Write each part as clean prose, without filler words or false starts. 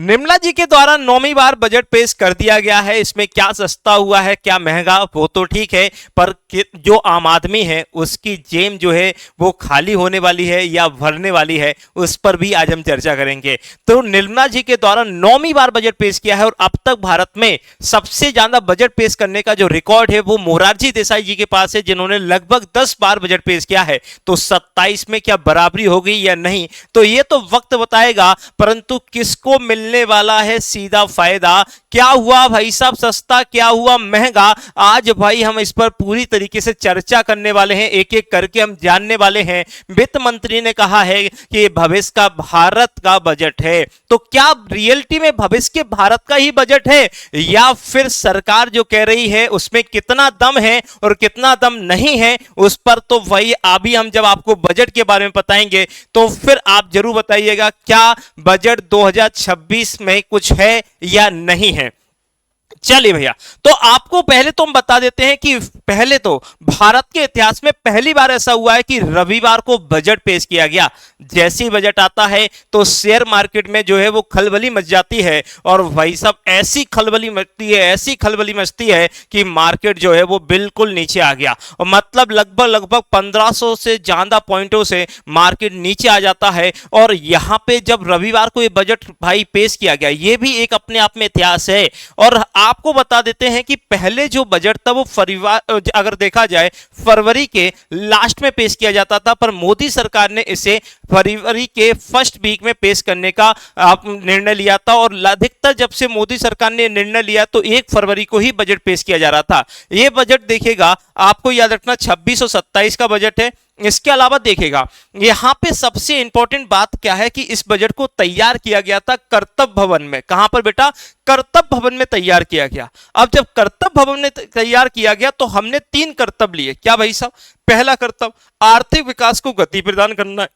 निर्मला जी के द्वारा 9वीं बार बजट पेश कर दिया गया है। इसमें क्या सस्ता हुआ है, क्या महंगा, वो तो ठीक है, पर जो आम आदमी है उसकी जेब जो है वो खाली होने वाली है या भरने वाली है, उस पर भी आज हम चर्चा करेंगे। तो निर्मला जी के द्वारा 9वीं बार बजट पेश किया है और अब तक भारत में सबसे ज्यादा बजट पेश करने का जो रिकॉर्ड है वो मोरारजी देसाई जी के पास है, जिन्होंने लगभग 10 बार बजट पेश किया है। तो 27 में क्या बराबरी होगी या नहीं, तो ये तो वक्त बताएगा, परंतु किसको मिलने वाला है सीधा फायदा, क्या हुआ भाई साहब सस्ता, क्या हुआ महंगा, आज भाई हम इस पर पूरी तरीके से चर्चा करने वाले हैं, एक एक करके हम जानने वाले हैं। वित्त मंत्री ने कहा है कि भविष्य का भारत का बजट है, तो क्या रियलिटी में भविष्य के भारत का ही बजट है या फिर सरकार जो कह रही है उसमें कितना दम है और कितना दम नहीं है, उस पर तो वही अभी हम जब आपको बजट के बारे में बताएंगे तो फिर आप जरूर बताइएगा क्या बजट 2026 में कुछ है या नहीं है। चलिए भैया, तो आपको पहले तो हम बता देते हैं कि पहले तो भारत के इतिहास में पहली बार ऐसा हुआ है कि रविवार को बजट पेश किया गया। जैसे ही बजट आता है तो शेयर मार्केट में जो है वो खलबली मच जाती है और भाई साहब ऐसी खलबली मचती है, ऐसी खलबली मचती है कि मार्केट जो है वो बिल्कुल नीचे आ गया और मतलब लगभग 1500 से ज्यादा पॉइंटों से मार्केट नीचे आ जाता है। और यहां पे जब रविवार को ये बजट भाई पेश किया गया, ये भी एक अपने आप में इतिहास है। और आपको बता देते हैं कि पहले जो बजट था वो अगर देखा जाए फरवरी के लास्ट में पेश किया जाता था, पर मोदी सरकार ने इसे फरवरी के फर्स्ट वीक में पेश करने का निर्णय लिया था। और अधिकतर जब से मोदी सरकार ने निर्णय लिया तो 1 फरवरी को ही बजट पेश किया जा रहा था। यह बजट देखिएगा, आपको याद रखना 26 और 27 का बजट है। इसके अलावा देखिएगा यहां पे सबसे इंपॉर्टेंट बात क्या है कि इस बजट को तैयार किया गया था कर्तव्य भवन में। कहां पर बेटा? कर्तव्य भवन में तैयार किया गया। अब जब कर्तव्य भवन में तैयार किया गया तो हमने 3 कर्तव्य लिए। क्या भाई साहब? पहला कर्तव्य आर्थिक विकास को गति प्रदान करना है,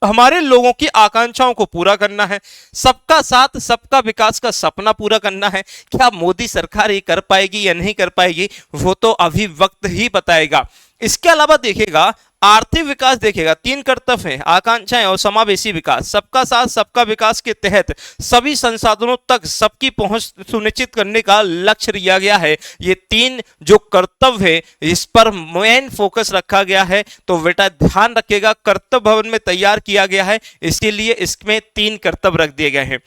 हमारे लोगों की आकांक्षाओं को पूरा करना है, सबका साथ सबका विकास का सपना पूरा करना है। क्या मोदी सरकार ये कर पाएगी या नहीं कर पाएगी, वो तो अभी वक्त ही बताएगा। इसके अलावा देखिएगा आर्थिक विकास, देखिएगा 3 कर्तव्य हैं, आकांक्षाएं और समावेशी विकास। सबका साथ सबका विकास के तहत सभी संसाधनों तक सबकी पहुंच सुनिश्चित करने का लक्ष्य लिया गया है। ये 3 जो कर्तव्य है इस पर मेन फोकस रखा गया है। तो बेटा ध्यान रखिएगा, कर्तव्य भवन में तैयार किया गया है, इसीलिए इसमें 3 कर्तव्य रख दिए गए हैं।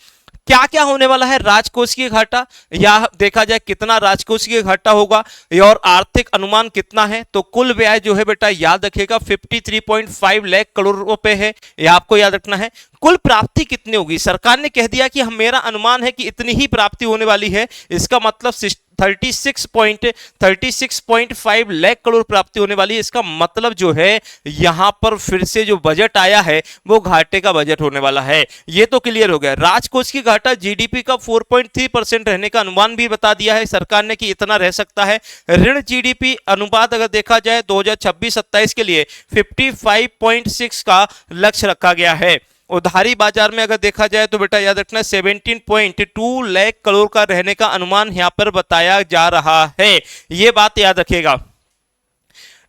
क्या क्या होने वाला है? राजकोषीय घाटा, या देखा जाए कितना राजकोषीय घाटा होगा और आर्थिक अनुमान कितना है। तो कुल व्यय जो है बेटा याद रखिएगा 53.5 लाख करोड़ रुपए है, यह आपको याद रखना है। कुल प्राप्ति कितनी होगी? सरकार ने कह दिया कि मेरा अनुमान है कि इतनी ही प्राप्ति होने वाली है, इसका मतलब 36.5 लाख करोड़ प्राप्ति होने वाली है। इसका मतलब जो है यहां पर फिर से जो बजट आया है वो घाटे का बजट होने वाला है। ये तो क्लियर हो गया। राजकोष की घाटा जीडीपी का 4.3% रहने का अनुमान भी बता दिया है सरकार ने कि इतना रह सकता है। ऋण जीडीपी अनुपात अगर देखा जाए 2026-27 के लिए 55.6 का लक्ष्य रखा गया है। उधारी बाजार में अगर देखा जाए तो बेटा याद रखना 17.2 लाख करोड़ का रहने का अनुमान यहां पर बताया जा रहा है, ये बात याद रखिएगा।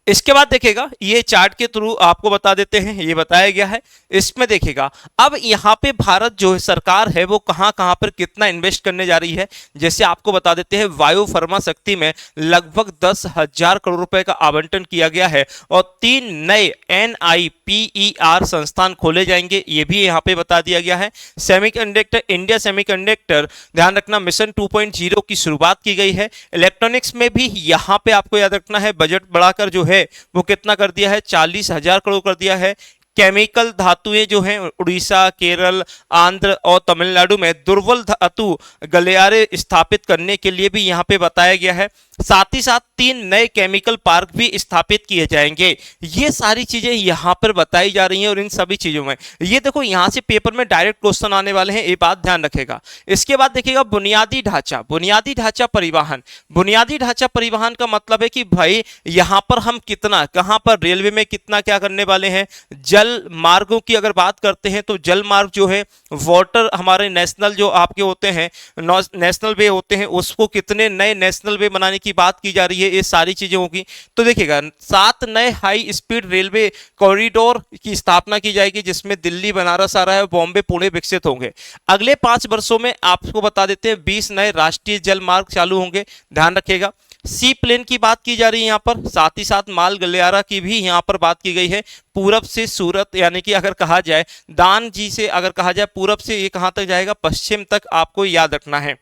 इसके बाद देखिएगा ये चार्ट के थ्रू आपको बता देते हैं, ये बताया गया है। इसमें देखिएगा अब यहाँ पे भारत जो सरकार है वो कहाँ कहाँ पर कितना इन्वेस्ट करने जा रही है। जैसे आपको बता देते हैं वायु फार्मा शक्ति में लगभग 10,000 करोड़ रुपए का आवंटन किया गया है और 3 नए NIPER संस्थान खोले जाएंगे, ये भी यहाँ पे बता दिया गया है। सेमीकंडक्टर, इंडिया सेमीकंडक्टर ध्यान रखना मिशन 2.0 की शुरुआत की गई है। इलेक्ट्रॉनिक्स में भी यहाँ पे आपको याद रखना है बजट बढ़ाकर जो है वो कितना कर दिया है? 40,000 करोड़ कर दिया है। केमिकल धातुएं जो हैं उड़ीसा, केरल, आंध्र और तमिलनाडु में दुर्बल धातु गलियारे स्थापित करने के लिए भी यहाँ पे बताया गया है। साथ ही साथ 3 नए केमिकल पार्क भी स्थापित किए जाएंगे। ये सारी चीजें यहाँ पर बताई जा रही हैं और इन सभी चीजों में ये देखो यहाँ से पेपर में डायरेक्ट क्वेश्चन आने वाले हैं, ये बात ध्यान रखेगा। इसके बाद देखिएगा बुनियादी ढांचा, बुनियादी ढांचा परिवहन। बुनियादी ढांचा परिवहन का मतलब है कि भाई यहाँ पर हम कितना, कहाँ पर रेलवे में कितना क्या करने वाले हैं। जल मार्गों की अगर बात करते हैं तो जल मार्ग जो है वाटर हमारे नेशनल जो आपके होते हैं नेशनल वे होते हैं, उसको कितने नए नेशनल वे बनाने की बात की जा रही है, ये सारी चीजें होगी। तो देखिएगा 7 नए हाई स्पीड रेलवे कॉरिडोर की स्थापना की जाएगी, जिसमें दिल्ली, बनारस आ रहा है, बॉम्बे, पुणे विकसित होंगे। अगले 5 वर्षों में आपको बता देते हैं 20 नए राष्ट्रीय जल मार्ग चालू होंगे, ध्यान रखिएगा। सी प्लेन की बात की जा रही है यहाँ पर, साथ ही साथ माल गलियारा की भी यहाँ पर बात की गई है। पूरब से सूरत, यानी कि अगर कहा जाए दान जी से, अगर कहा जाए पूरब से ये कहां तक जाएगा, पश्चिम तक, आपको याद रखना है।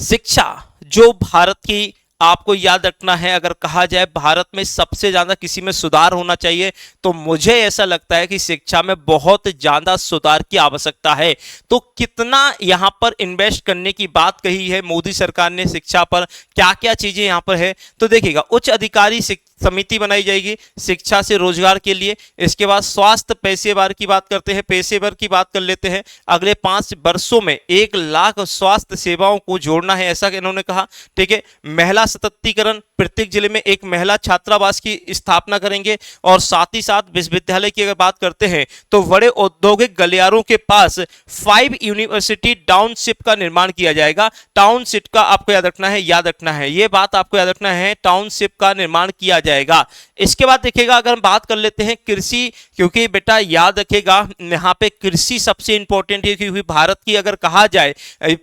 शिक्षा जो भारत की, आपको याद रखना है, अगर कहा जाए भारत में सबसे ज्यादा किसी में सुधार होना चाहिए, तो मुझे ऐसा लगता है कि शिक्षा में बहुत ज्यादा सुधार की आवश्यकता है। तो कितना यहां पर इन्वेस्ट करने की बात कही है मोदी सरकार ने शिक्षा पर, क्या क्या चीजें यहां पर है, तो देखिएगा उच्च अधिकारी समिति बनाई जाएगी शिक्षा से रोजगार के लिए। इसके बाद स्वास्थ्य पेशेवर की बात करते हैं, पेशेवर की बात कर लेते हैं। अगले 5 वर्षों में 1 लाख स्वास्थ्य सेवाओं को जोड़ना है, ऐसा इन्होंने कहा, ठीक है। महिला सशक्तिकरण, प्रत्येक जिले में एक महिला छात्रावास की स्थापना करेंगे। और साथ ही साथ विश्वविद्यालय की अगर बात करते हैं तो बड़े औद्योगिक गलियारों के पास 5 यूनिवर्सिटी टाउनशिप का निर्माण किया जाएगा। टाउनशिप का आपको याद रखना है, याद रखना है, ये बात आपको याद रखना है, टाउनशिप का निर्माण किया जाएगा। इसके बाद देखिएगा अगर हम बात कर लेते हैं कृषि, क्योंकि बेटा याद रखेगा यहाँ पे कृषि सबसे इंपॉर्टेंट है, क्योंकि भारत की अगर कहा जाए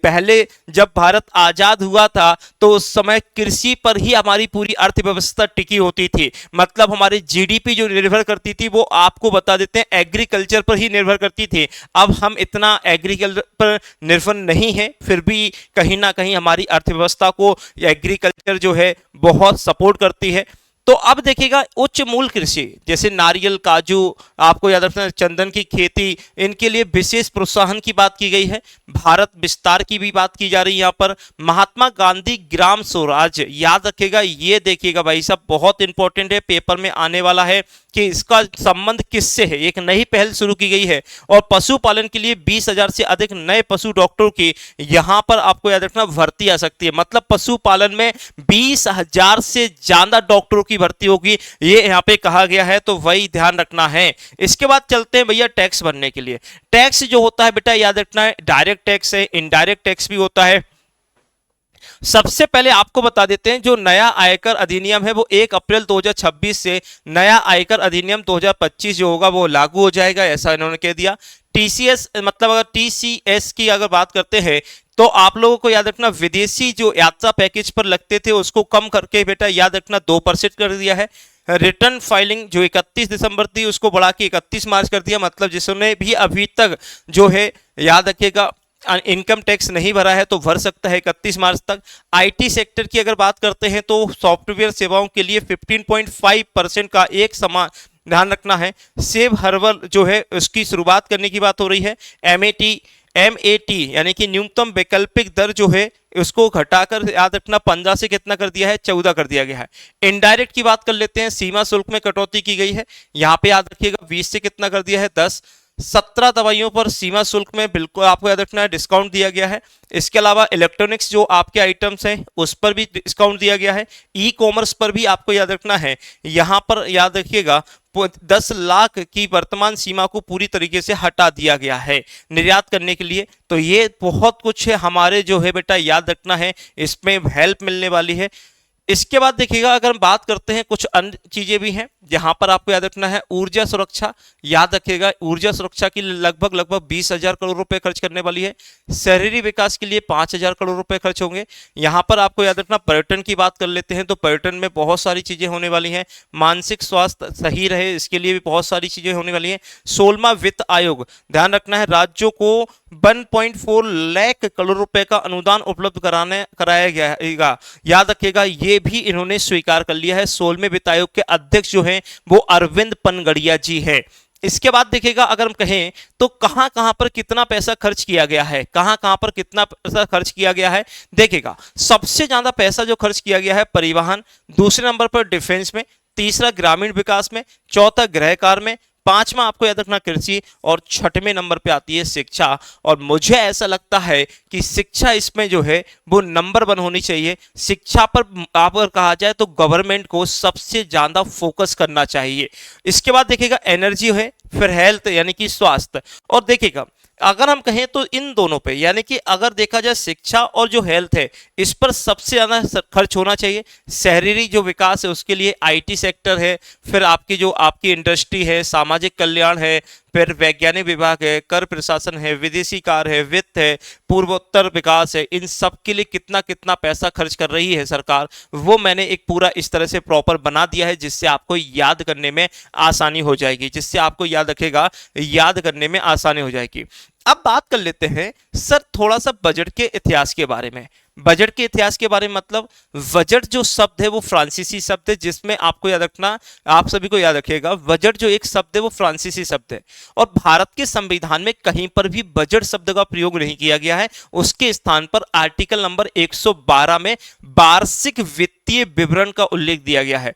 पहले जब भारत आजाद हुआ था तो उस समय कृषि पर ही हमारी पूरी अर्थव्यवस्था टिकी होती थी। मतलब हमारी जीडीपी जो निर्भर करती थी वो आपको बता देते हैं एग्रीकल्चर पर ही निर्भर करती थी। अब हम इतना एग्रीकल्चर पर निर्भर नहीं है, फिर भी कहीं ना कहीं हमारी अर्थव्यवस्था को एग्रीकल्चर जो है बहुत सपोर्ट करती है। तो अब देखिएगा उच्च मूल कृषि जैसे नारियल, काजू, आपको याद रखना है, चंदन की खेती, इनके लिए विशेष प्रोत्साहन की बात की गई है। भारत विस्तार की भी बात की जा रही है यहाँ पर। महात्मा गांधी ग्राम स्वराज, याद रखिएगा, ये देखिएगा भाई साहब बहुत इंपॉर्टेंट है, पेपर में आने वाला है कि इसका संबंध किससे है। एक नई पहल शुरू की गई है और पशुपालन के लिए 20,000 से अधिक नए पशु डॉक्टरों की यहां पर आपको याद रखना भर्ती आ सकती है। मतलब पशुपालन में 20,000 से ज्यादा डॉक्टरों की भर्ती होगी, ये यहां पे कहा गया है, तो वही ध्यान रखना है। इसके बाद चलते हैं भैया टैक्स भरने के लिए। टैक्स जो होता है बेटा याद रखना है, डायरेक्ट टैक्स है, इनडायरेक्ट टैक्स भी होता है। सबसे पहले आपको बता देते हैं जो नया आयकर अधिनियम है वो 1 अप्रैल 2026 से नया आयकर अधिनियम 2025 जो होगा वो लागू हो जाएगा, ऐसा इन्होंने कह दिया। टीसीएस मतलब अगर टीसीएस की अगर बात करते हैं तो आप लोगों को याद रखना विदेशी जो यात्रा पैकेज पर लगते थे उसको कम करके बेटा याद रखना 2% कर दिया है। रिटर्न फाइलिंग जो 31 दिसंबर थी उसको बढ़ा के 31 मार्च कर दिया। मतलब जिसने भी अभी तक जो है याद रखिएगा इनकम टैक्स नहीं भरा है तो भर सकता है 31 मार्च तक। आईटी सेक्टर की अगर बात करते हैं तो सॉफ्टवेयर सेवाओं के लिए 15.5% का एक समान ध्यान रखना है। सेव हर्बल जो है उसकी शुरुआत करने की बात हो रही है। एमएटी यानी कि न्यूनतम वैकल्पिक दर जो है उसको घटाकर याद रखना 15 से कितना कर दिया है, 14 कर दिया गया है। इनडायरेक्ट की बात कर लेते हैं, सीमा शुल्क में कटौती की गई है, यहाँ पे याद रखिएगा 20 से कितना कर दिया है 10। 17 दवाइयों पर सीमा शुल्क में बिल्कुल आपको याद रखना है डिस्काउंट दिया गया है। इसके अलावा इलेक्ट्रॉनिक्स जो आपके आइटम्स हैं उस पर भी डिस्काउंट दिया गया है। ई कॉमर्स पर भी आपको याद रखना है, यहाँ पर याद रखिएगा 10 लाख की वर्तमान सीमा को पूरी तरीके से हटा दिया गया है निर्यात करने के लिए। तो ये बहुत कुछ है हमारे जो है बेटा याद रखना है, इसमें हेल्प मिलने वाली है। इसके बाद देखिएगा अगर हम बात करते हैं कुछ अन्य चीजें भी हैं जहां पर आपको याद रखना है। ऊर्जा सुरक्षा, याद रखिएगा ऊर्जा सुरक्षा की लगभग 20,000 करोड़ रुपए खर्च करने वाली है। शहरी विकास के लिए 5,000 करोड़ रुपए खर्च होंगे। यहां पर आपको याद रखना पर्यटन की बात कर लेते हैं तो पर्यटन में बहुत सारी चीजें होने वाली हैं। मानसिक स्वास्थ्य सही रहे इसके लिए भी बहुत सारी चीजें होने वाली हैं। 16वां वित्त आयोग, ध्यान रखना है राज्यों को 1.4 लाख करोड़ रुपए का अनुदान उपलब्ध कराया जाएगा। याद रखिएगा ये भी इन्होंने स्वीकार कर लिया है। 16वें वित्त आयोग के अध्यक्ष जो हैं वो अरविंद पनगड़िया जी हैं। इसके बाद देखिएगा अगर हम कहें तो कहां कहां पर कितना पैसा खर्च किया गया है, कहां कहां पर कितना पैसा खर्च किया गया है। देखिएगा सबसे ज्यादा पैसा जो खर्च किया गया है परिवहन, दूसरे नंबर पर डिफेंस में, तीसरा ग्रामीण विकास में, चौथा गृह कार्य में, 5वां आपको याद रखना कृषि और 6वें नंबर पे आती है शिक्षा। और मुझे ऐसा लगता है कि शिक्षा इसमें जो है वो नंबर 1 होनी चाहिए। शिक्षा पर आप अगर कहा जाए तो गवर्नमेंट को सबसे ज्यादा फोकस करना चाहिए। इसके बाद देखिएगा एनर्जी है, फिर हेल्थ यानी कि स्वास्थ्य, और देखिएगा अगर हम कहें तो इन दोनों पे, यानी कि अगर देखा जाए शिक्षा और जो हेल्थ है इस पर सबसे ज्यादा खर्च होना चाहिए। शहरी जो विकास है उसके लिए आईटी सेक्टर है, फिर आपकी जो आपकी इंडस्ट्री है, सामाजिक कल्याण है, फिर वैज्ञानिक विभाग है, कर प्रशासन है, विदेशी कार्य है, वित्त है, पूर्वोत्तर विकास है, इन सब के लिए कितना कितना पैसा खर्च कर रही है सरकार, वो मैंने एक पूरा इस तरह से प्रॉपर बना दिया है जिससे आपको याद करने में आसानी हो जाएगी, जिससे आपको याद रखेगा, याद करने में आसानी हो जाएगी। अब बात कर लेते हैं सर थोड़ा सा बजट के इतिहास के बारे में। बजट के इतिहास के बारे में मतलब बजट जो शब्द है वो फ्रांसीसी शब्द है, जिसमें आपको याद रखना, आप सभी को याद रखिएगा, बजट जो एक शब्द है वो फ्रांसीसी शब्द है और भारत के संविधान में कहीं पर भी बजट शब्द का प्रयोग नहीं किया गया है। उसके स्थान पर आर्टिकल नंबर 112 में वार्षिक वित्तीय विवरण का उल्लेख दिया गया है।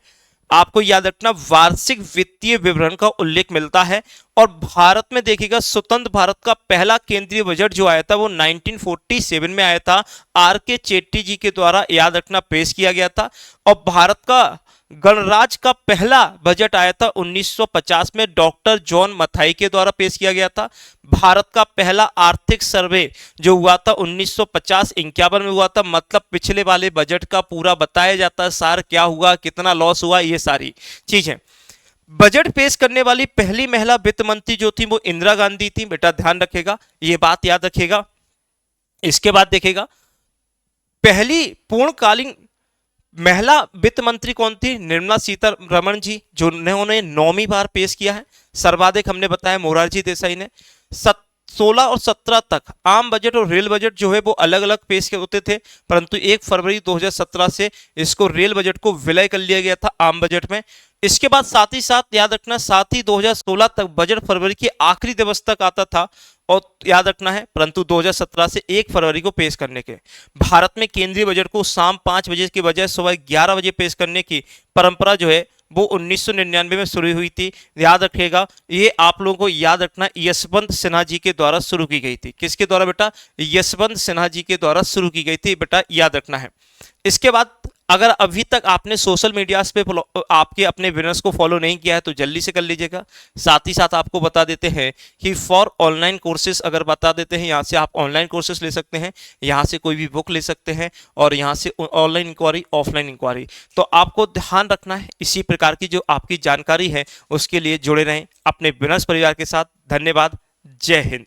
आपको याद रखना, वार्षिक वित्तीय विवरण का उल्लेख मिलता है। और भारत में देखिएगा, स्वतंत्र भारत का पहला केंद्रीय बजट जो आया था वो 1947 में आया था, आर के चेट्टी जी के द्वारा, याद रखना, पेश किया गया था। और भारत का गणराज्य का पहला बजट आया था 1950 में, डॉक्टर जॉन मथाई के द्वारा पेश किया गया था। भारत का पहला आर्थिक सर्वे जो हुआ था 1950-51 में हुआ था, मतलब पिछले वाले बजट का पूरा बताया जाता है, सार क्या हुआ, कितना लॉस हुआ, ये सारी चीजें। बजट पेश करने वाली पहली महिला वित्त मंत्री जो थी वो इंदिरा गांधी थी, बेटा ध्यान रखेगा, ये बात याद रखेगा। इसके बाद देखेगा, पहली पूर्णकालीन महिला वित्त मंत्री कौन थी? निर्मला सीतारमण जी, जो उन्होंने 9वीं बार पेश किया है। सर्वाधिक हमने बताया मोरारजी देसाई ने। 16 और 17 तक आम बजट और रेल बजट जो है वो अलग अलग पेश होते थे, परंतु 1 फरवरी 2017 से इसको रेल बजट को विलय कर लिया गया था आम बजट में। इसके बाद साथ ही साथ याद रखना, साथ ही 2016 तक बजट फरवरी के आखिरी दिवस तक आता था, और याद रखना है, परंतु 2017 से 1 फरवरी को पेश करने के भारत में केंद्रीय बजट को शाम 5 बजे के बजाय सुबह 11 बजे पेश करने की परंपरा जो है वो 1999 में शुरू हुई थी। याद रखिएगा, ये आप लोगों को याद रखना, यशवंत सिन्हा जी के द्वारा शुरू की गई थी। किसके द्वारा बेटा? यशवंत सिन्हा जी के द्वारा शुरू की गई थी, बेटा याद रखना है। इसके बाद अगर अभी तक आपने सोशल मीडिया पे आपके अपने विनर्स को फॉलो नहीं किया है तो जल्दी से कर लीजिएगा। साथ ही साथ आपको बता देते हैं कि फॉर ऑनलाइन कोर्सेज, अगर बता देते हैं, यहाँ से आप ऑनलाइन कोर्सेज ले सकते हैं, यहाँ से कोई भी बुक ले सकते हैं, और यहाँ से ऑनलाइन इंक्वायरी, ऑफलाइन इंक्वायरी। तो आपको ध्यान रखना है, इसी प्रकार की जो आपकी जानकारी है उसके लिए जुड़े रहें अपने विनर्स परिवार के साथ। धन्यवाद, जय हिंद।